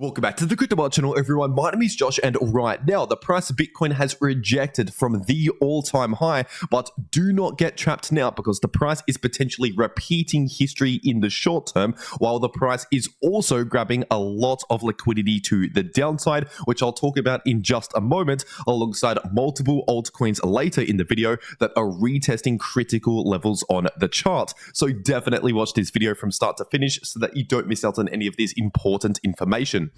Welcome back to the cryptowrld channel, everyone. My name is Josh, and right now the price of Bitcoin has rejected from the all-time high, but do not get trapped now because the price is potentially repeating history in the short term, while the price is also grabbing a lot of liquidity to the downside, which I'll talk about in just a moment, alongside multiple altcoins later in the video that are retesting critical levels on the chart. So definitely watch this video from start to finish so that you don't miss out on any of this important information.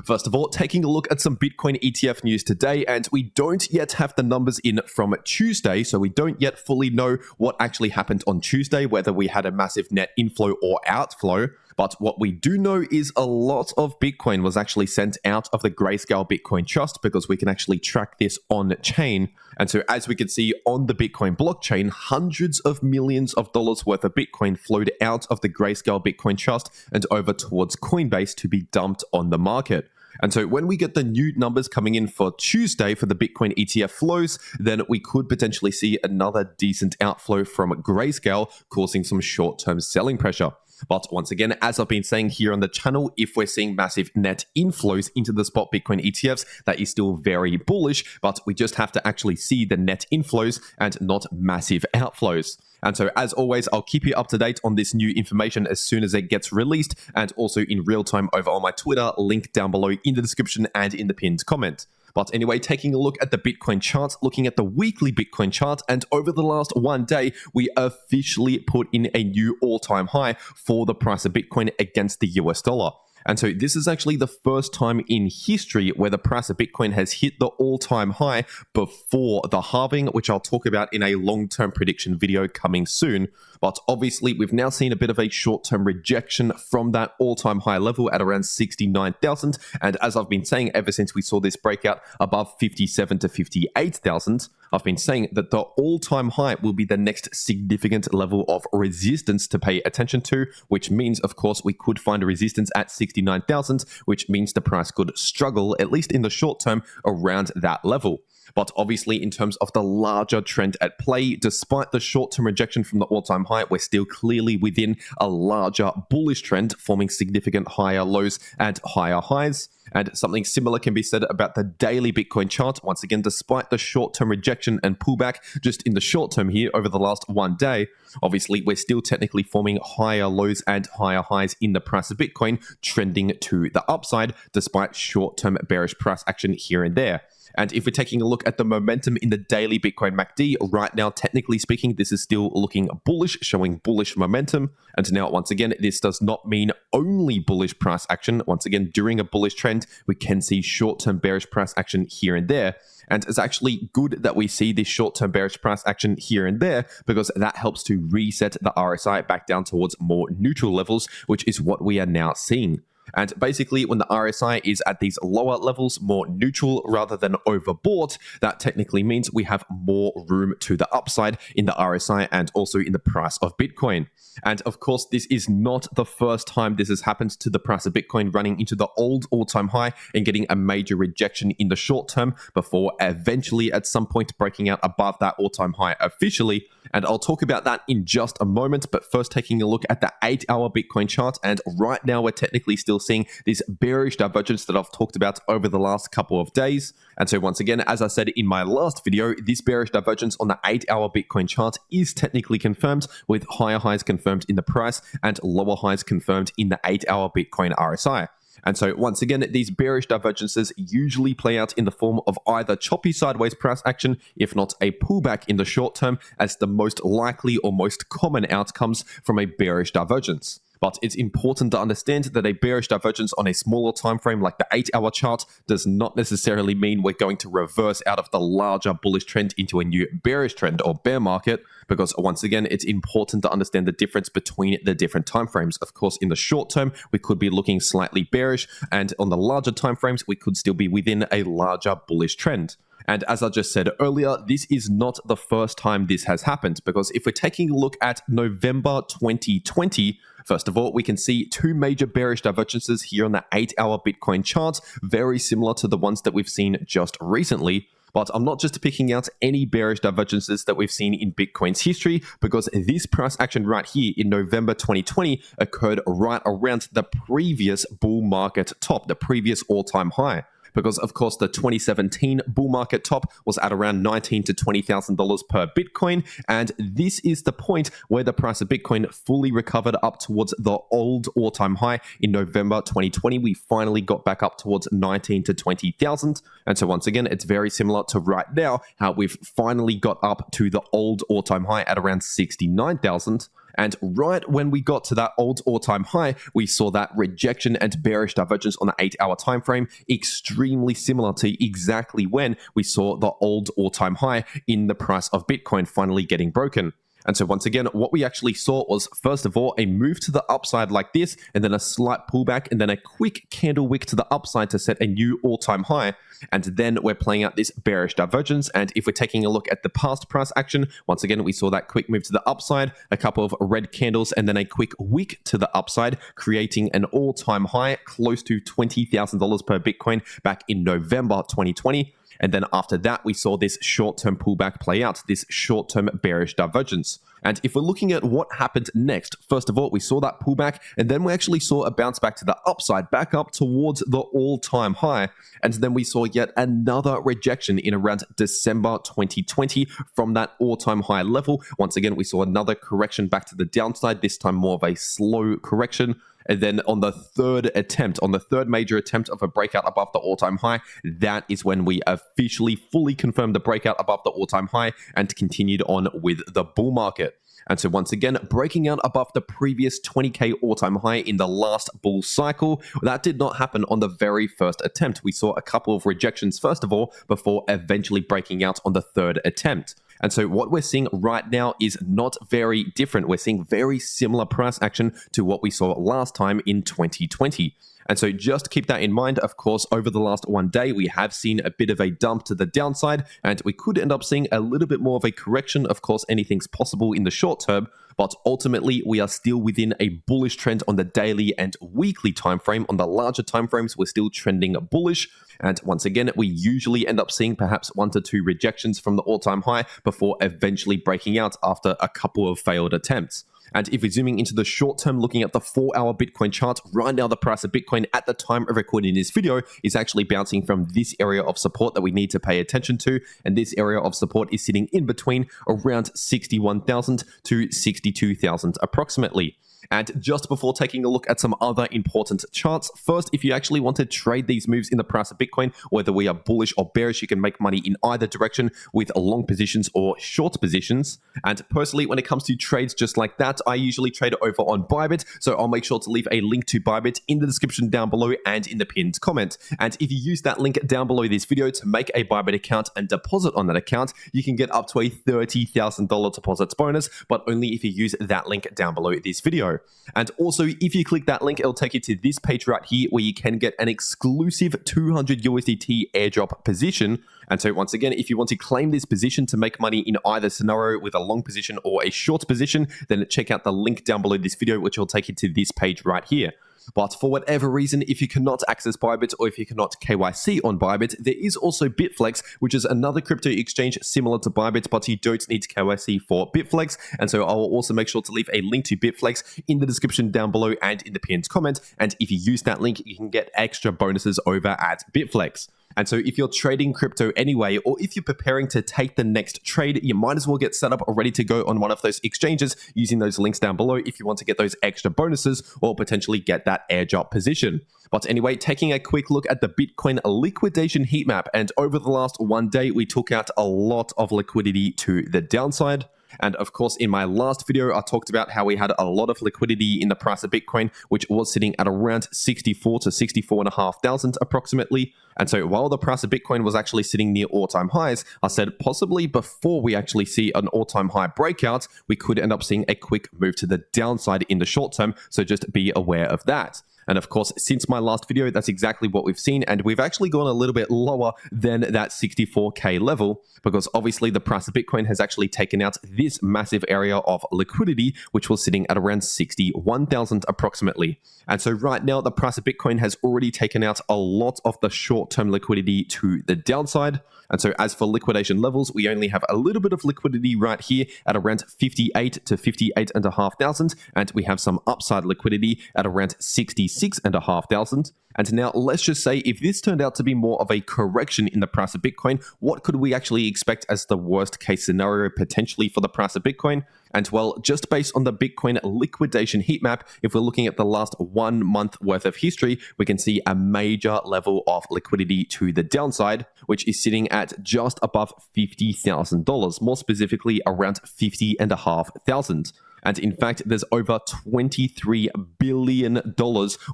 First of all, taking a look at some Bitcoin ETF news today, and we don't yet have the numbers in from Tuesday, so we don't yet fully know what actually happened on Tuesday, whether we had a massive net inflow or outflow. But what we do know is a lot of Bitcoin was actually sent out of the Grayscale Bitcoin Trust because we can actually track this on chain. And so as we can see on the Bitcoin blockchain, hundreds of millions of dollars worth of Bitcoin flowed out of the Grayscale Bitcoin Trust and over towards Coinbase to be dumped on the market. And so when we get the new numbers coming in for Tuesday for the Bitcoin ETF flows, then we could potentially see another decent outflow from Grayscale, causing some short-term selling pressure. But once again, as I've been saying here on the channel, if we're seeing massive net inflows into the spot Bitcoin ETFs, that is still very bullish, but we just have to actually see the net inflows and not massive outflows. And so as always, I'll keep you up to date on this new information as soon as it gets released, and also in real time over on my Twitter, link down below in the description and in the pinned comment. But anyway, taking a look at the Bitcoin chart, looking at the weekly Bitcoin chart, and over the last one day, we officially put in a new all-time high for the price of Bitcoin against the US dollar. And so this is actually the first time in history where the price of Bitcoin has hit the all-time high before the halving, which I'll talk about in a long-term prediction video coming soon. But obviously, we've now seen a bit of a short-term rejection from that all-time high level at around 69,000. And as I've been saying ever since we saw this breakout above 57 to 58,000, I've been saying that the all-time high will be the next significant level of resistance to pay attention to, which means, of course, we could find a resistance at 69,000, which means the price could struggle, at least in the short term, around that level. But obviously, in terms of the larger trend at play, despite the short-term rejection from the all-time high, we're still clearly within a larger bullish trend, forming significant higher lows and higher highs. And something similar can be said about the daily Bitcoin chart. Once again, despite the short-term rejection and pullback just in the short term here over the last one day, obviously we're still technically forming higher lows and higher highs in the price of Bitcoin, trending to the upside despite short-term bearish price action here and there. And if we're taking a look at the momentum in the daily Bitcoin MACD, right now, technically speaking, this is still looking bullish, showing bullish momentum. And now, once again, this does not mean only bullish price action. Once again, during a bullish trend, we can see short-term bearish price action here and there. And it's actually good that we see this short-term bearish price action here and there because that helps to reset the RSI back down towards more neutral levels, which is what we are now seeing. And basically, when the RSI is at these lower levels, more neutral rather than overbought, that technically means we have more room to the upside in the RSI and also in the price of Bitcoin. And of course, this is not the first time this has happened to the price of Bitcoin running into the old all-time high and getting a major rejection in the short term before eventually at some point breaking out above that all-time high officially. And I'll talk about that in just a moment, but first taking a look at the 8-hour Bitcoin chart, and right now we're technically still seeing this bearish divergence that I've talked about over the last couple of days. And so once again, as I said in my last video, this bearish divergence on the 8-hour Bitcoin chart is technically confirmed, with higher highs confirmed in the price and lower highs confirmed in the 8-hour Bitcoin RSI. And so once again, these bearish divergences usually play out in the form of either choppy sideways price action, if not a pullback in the short term, as the most likely or most common outcomes from a bearish divergence. But it's important to understand that a bearish divergence on a smaller time frame like the 8-hour chart does not necessarily mean we're going to reverse out of the larger bullish trend into a new bearish trend or bear market, because once again, it's important to understand the difference between the different time frames. Of course, in the short term, we could be looking slightly bearish, and on the larger time frames, we could still be within a larger bullish trend. And as I just said earlier, this is not the first time this has happened, because if we're taking a look at November 2020, first of all, we can see two major bearish divergences here on the 8-hour Bitcoin chart, very similar to the ones that we've seen just recently. But I'm not just picking out any bearish divergences that we've seen in Bitcoin's history, because this price action right here in November 2020 occurred right around the previous bull market top, the previous all-time high. Because, of course, the 2017 bull market top was at around $19,000 to $20,000 per Bitcoin. And this is the point where the price of Bitcoin fully recovered up towards the old all-time high in November 2020. We finally got back up towards 19,000 to 20,000. And so once again, it's very similar to right now, how we've finally got up to the old all-time high at around 69,000. And right when we got to that old all-time high, we saw that rejection and bearish divergence on the 8-hour time frame, extremely similar to exactly when we saw the old all-time high in the price of Bitcoin finally getting broken. And so once again, what we actually saw was, first of all, a move to the upside like this, and then a slight pullback, and then a quick candle wick to the upside to set a new all-time high. And then we're playing out this bearish divergence. And if we're taking a look at the past price action, once again, we saw that quick move to the upside, a couple of red candles, and then a quick wick to the upside, creating an all-time high close to $20,000 per Bitcoin back in November 2020. And then after that, we saw this short-term pullback play out, this short-term bearish divergence. And if we're looking at what happened next, first of all, we saw that pullback, and then we actually saw a bounce back to the upside, back up towards the all-time high. And then we saw yet another rejection in around December 2020 from that all-time high level. Once again, we saw another correction back to the downside, this time more of a slow correction. And then on the third major attempt of a breakout above the all-time high, that is when we officially fully confirmed the breakout above the all-time high and continued on with the bull market. And so once again, breaking out above the previous 20K all-time high in the last bull cycle, that did not happen on the very first attempt. We saw a couple of rejections first of all, before eventually breaking out on the third attempt. And so what we're seeing right now is not very different. We're seeing very similar price action to what we saw last time in 2020. And so just keep that in mind. Of course, over the last one day, we have seen a bit of a dump to the downside, and we could end up seeing a little bit more of a correction. Of course, anything's possible in the short term, but ultimately we are still within a bullish trend on the daily and weekly time frame. On the larger time frames, we're still trending bullish. And once again, we usually end up seeing perhaps 1 to 2 rejections from the all-time high before eventually breaking out after a couple of failed attempts. And if we're zooming into the short term, looking at the 4-hour Bitcoin chart, right now the price of Bitcoin at the time of recording this video is actually bouncing from this area of support that we need to pay attention to. And this area of support is sitting in between around 61,000 to 62,000 approximately. And just before taking a look at some other important charts, first, if you actually want to trade these moves in the price of Bitcoin, whether we are bullish or bearish, you can make money in either direction with long positions or short positions. And personally, when it comes to trades just like that, I usually trade over on Bybit. So I'll make sure to leave a link to Bybit in the description down below and in the pinned comment. And if you use that link down below this video to make a Bybit account and deposit on that account, you can get up to a $30,000 deposits bonus, but only if you use that link down below this video. And also, if you click that link, it'll take you to this page right here where you can get an exclusive 200 USDT airdrop position. And so once again, if you want to claim this position to make money in either scenario with a long position or a short position, then check out the link down below this video, which will take you to this page right here. But for whatever reason, if you cannot access Bybit or if you cannot KYC on Bybit, there is also Bitflex, which is another crypto exchange similar to Bybit, but you don't need KYC for Bitflex. And so I will also make sure to leave a link to Bitflex in the description down below and in the pinned comment. And if you use that link, you can get extra bonuses over at Bitflex. And so if you're trading crypto anyway, or if you're preparing to take the next trade, you might as well get set up or ready to go on one of those exchanges using those links down below if you want to get those extra bonuses or potentially get that airdrop position. But anyway, taking a quick look at the Bitcoin liquidation heat map, and over the last one day, we took out a lot of liquidity to the downside. And of course, in my last video, I talked about how we had a lot of liquidity in the price of Bitcoin, which was sitting at around 64 to 64,500 approximately. And so while the price of Bitcoin was actually sitting near all-time highs, I said possibly before we actually see an all-time high breakout, we could end up seeing a quick move to the downside in the short term. So just be aware of that. And of course, since my last video, that's exactly what we've seen. And we've actually gone a little bit lower than that 64K level, because obviously the price of Bitcoin has actually taken out this massive area of liquidity, which was sitting at around 61,000 approximately. And so right now, the price of Bitcoin has already taken out a lot of the short-term liquidity to the downside. And so as for liquidation levels, we only have a little bit of liquidity right here at around 58 to 58,500, and we have some upside liquidity at around 66,500. And now let's just say if this turned out to be more of a correction in the price of Bitcoin, what could we actually expect as the worst case scenario potentially for the price of Bitcoin? And well, just based on the Bitcoin liquidation heat map, if we're looking at the last 1 month worth of history, we can see a major level of liquidity to the downside, which is sitting at just above $50,000, more specifically around $50,500. And in fact, there's over $23 billion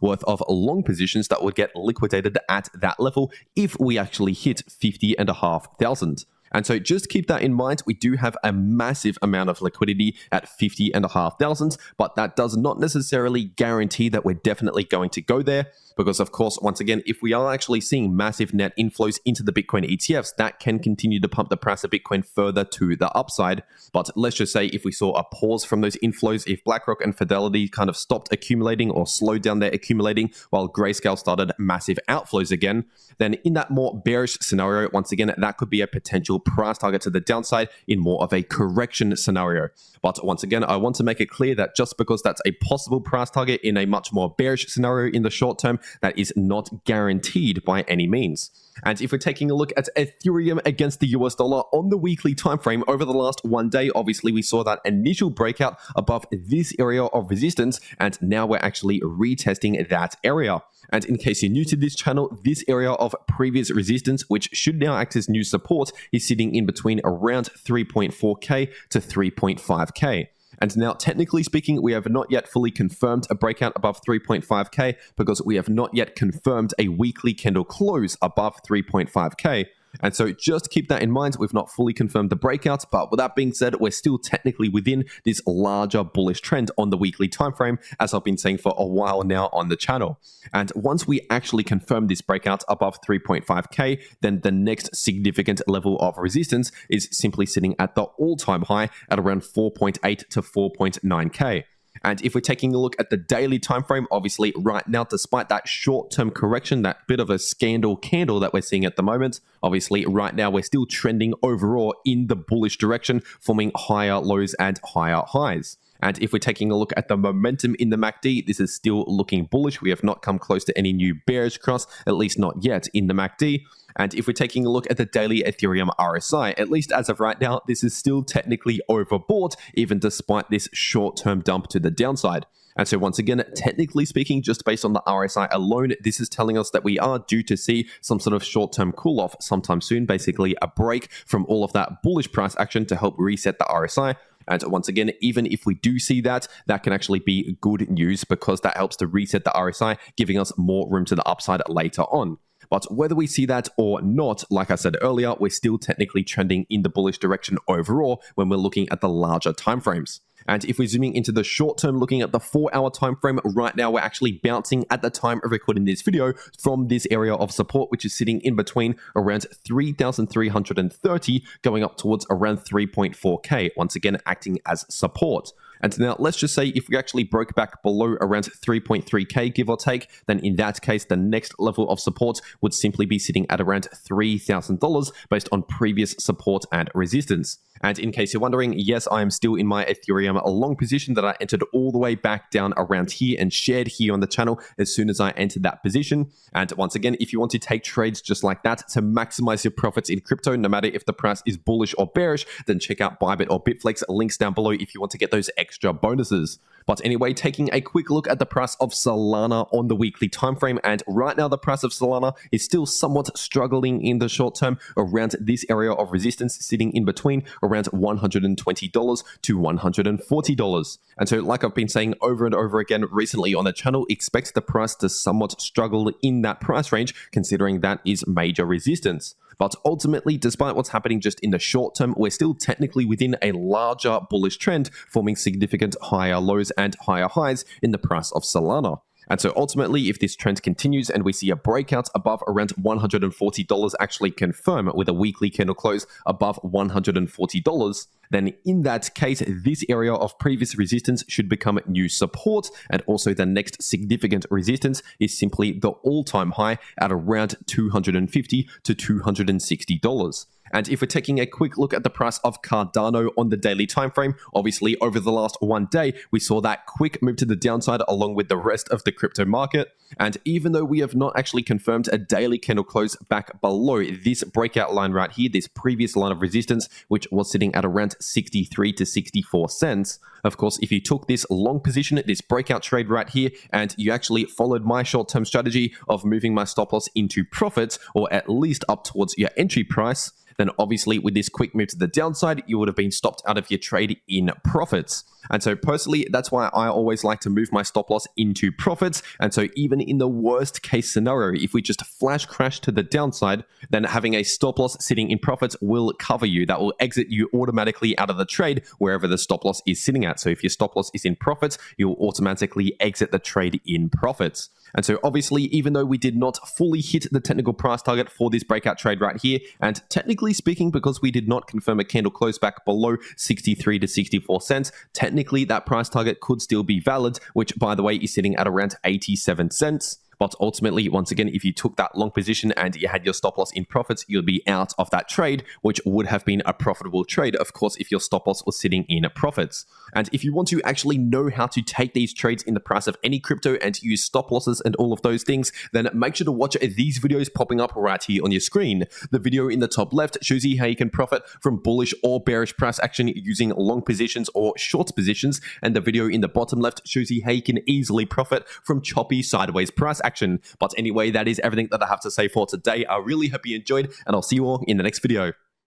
worth of long positions that would get liquidated at that level if we actually hit 50,500. And so just keep that in mind. We do have a massive amount of liquidity at 50,500, but that does not necessarily guarantee that we're definitely going to go there. Because of course, once again, if we are actually seeing massive net inflows into the Bitcoin ETFs, that can continue to pump the price of Bitcoin further to the upside. But let's just say if we saw a pause from those inflows, if BlackRock and Fidelity kind of stopped accumulating or slowed down their accumulating while Grayscale started massive outflows again, then in that more bearish scenario, once again, that could be a potential price target to the downside in more of a correction scenario. But once again, I want to make it clear that just because that's a possible price target in a much more bearish scenario in the short term, that is not guaranteed by any means. And if we're taking a look at Ethereum against the US dollar on the weekly time frame over the last 1 day, obviously we saw that initial breakout above this area of resistance, and now we're actually retesting that area. And in case you're new to this channel, this area of previous resistance, which should now act as new support, is sitting in between around 3.4K to 3.5K. And now, technically speaking, we have not yet fully confirmed a breakout above 3.5K because we have not yet confirmed a weekly candle close above 3.5K. And so just keep that in mind. We've not fully confirmed the breakout, but with that being said, we're still technically within this larger bullish trend on the weekly time frame, as I've been saying for a while now on the channel. And once we actually confirm this breakout above 3.5K, then the next significant level of resistance is simply sitting at the all-time high at around 4.8 to 4.9K. And if we're taking a look at the daily time frame, obviously right now, despite that short-term correction, that bit of a scandal candle that we're seeing at the moment, obviously right now we're still trending overall in the bullish direction, forming higher lows and higher highs. And if we're taking a look at the momentum in the MACD, this is still looking bullish. We have not come close to any new bearish cross, at least not yet in the MACD. And if we're taking a look at the daily Ethereum RSI, at least as of right now, this is still technically overbought, even despite this short-term dump to the downside. And so once again, technically speaking, just based on the RSI alone, this is telling us that we are due to see some sort of short-term cool-off sometime soon, basically a break from all of that bullish price action to help reset the RSI. And once again, even if we do see that, that can actually be good news because that helps to reset the RSI, giving us more room to the upside later on. But whether we see that or not, like I said earlier, we're still technically trending in the bullish direction overall when we're looking at the larger timeframes. And if we're zooming into the short term, looking at the 4-hour time frame, right now we're actually bouncing at the time of recording this video from this area of support, which is sitting in between around 3,330 going up towards around 3.4K, once again acting as support. And now let's just say if we actually broke back below around 3.3K, give or take, then in that case, the next level of support would simply be sitting at around $3,000 based on previous support and resistance. And in case you're wondering, yes, I am still in my Ethereum long position that I entered all the way back down around here and shared here on the channel as soon as I entered that position. And once again, if you want to take trades just like that to maximize your profits in crypto, no matter if the price is bullish or bearish, then check out Bybit or Bitflex, links down below if you want to get those extra bonuses. But anyway, taking a quick look at the price of Solana on the weekly time frame, and right now the price of Solana is still somewhat struggling in the short term around this area of resistance, sitting in between around $120 to $140. And so like I've been saying over and over again recently on the channel, expect the price to somewhat struggle in that price range, considering that is major resistance. But ultimately, despite what's happening just in the short term, we're still technically within a larger bullish trend, forming significant higher lows and higher highs in the price of Solana. And so ultimately, if this trend continues and we see a breakout above around $140 actually confirm with a weekly candle close above $140, then in that case, this area of previous resistance should become new support. And also the next significant resistance is simply the all-time high at around $250 to $260. And if we're taking a quick look at the price of Cardano on the daily time frame, obviously over the last one day, we saw that quick move to the downside along with the rest of the crypto market. And even though we have not actually confirmed a daily candle close back below this breakout line right here, this previous line of resistance, which was sitting at around 63 to 64 cents, of course, if you took this long position, this breakout trade right here, and you actually followed my short-term strategy of moving my stop loss into profits, or at least up towards your entry price, then obviously with this quick move to the downside, you would have been stopped out of your trade in profits. And so personally, that's why I always like to move my stop loss into profits. And so even in the worst case scenario, if we just flash crash to the downside, then having a stop loss sitting in profits will cover you. That will exit you automatically out of the trade wherever the stop loss is sitting at. So if your stop loss is in profits, you'll automatically exit the trade in profits. And so obviously, even though we did not fully hit the technical price target for this breakout trade right here, and technically speaking, because we did not confirm a candle close back below 63 to 64 cents, technically that price target could still be valid, which by the way is sitting at around 87 cents. But ultimately, once again, if you took that long position and you had your stop loss in profits, you'll be out of that trade, which would have been a profitable trade, of course, if your stop loss was sitting in profits. And if you want to actually know how to take these trades in the price of any crypto and use stop losses and all of those things, then make sure to watch these videos popping up right here on your screen. The video in the top left shows you how you can profit from bullish or bearish price action using long positions or short positions. And the video in the bottom left shows you how you can easily profit from choppy sideways price action. But anyway, that is everything that I have to say for today. I really hope you enjoyed, and I'll see you all in the next video.